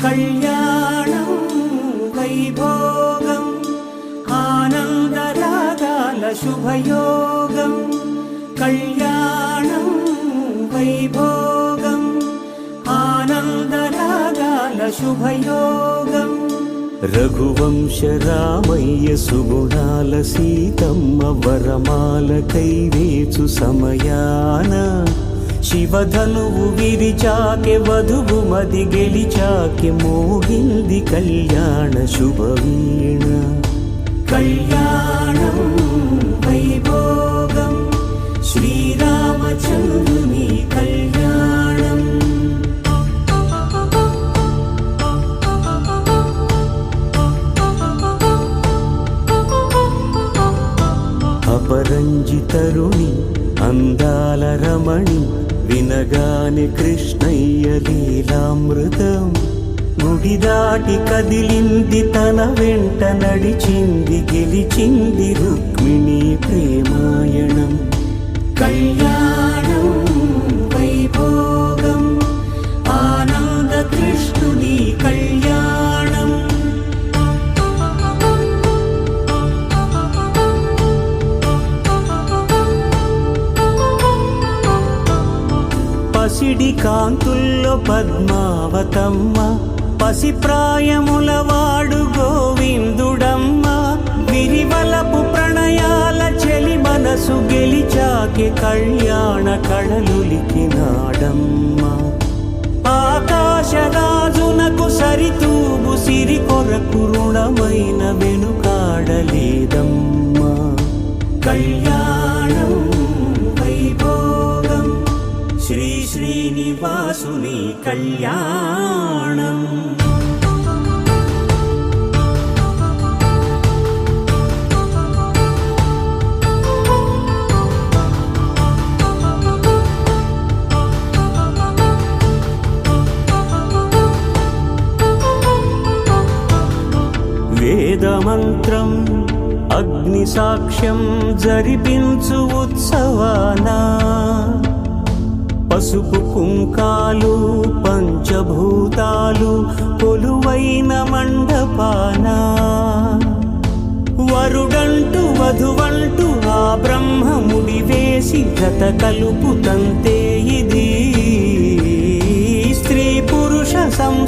కళ్యాణం వైభోగం ఆనందరాగాల శుభయోగం. కళ్యాణం వైభోగం ఆనందరాగాల శుభయోగం. రఘువంశ రామయ్య సుగుణాల సీతమ్మ వరమాల కైవేచు సమయాన శివధనువు విరిచాకె వధువు మది గెలిచాకె మోగింది కళ్యాణ శుభవీణ. కళ్యాణం వైభోగం శ్రీరామచంద్రుని కళ్యాణం. అపరంజి తరుణి అందాల రమణి వినగానే కృష్ణయ్య లీలామృతం. గుడి దాటి కదిలింది తన వెంట నడిచింది గెలిచింది రుక్మిణి ప్రేమాయణం. కళ్యాణం వైభోగం ఆనంద కృష్ణుని కళ్యాణం. పసిడి కాంతుల్లో పద్మావతమ్మ పసిప్రాయముల వాడు గోవిందుడమ్మ. విరివలపు ప్రణయాల చెలి మనసు గెలిచాకె కళ్యాణ కళలులికినాడమ్మ. ఆకాశరాజునకు సరితూబు సిరి కొరకు రుణమైన వెనుకాడలేదమ్మ. కళ్యాణం వైభోగం శ్రీ శ్రీనివాసుని కళ్యాణం. వేదమంత్రం అగ్ని సాక్ష్యం జరిపించు ఉత్సవానా పసుపు కుంకాలు పంచభూతాలు కొలువైన మండపాన. వరుడంటూ వధువంటూ ఆ బ్రహ్మముడి వేసి జత కలుపుతంతే ఇది స్త్రీ పురుష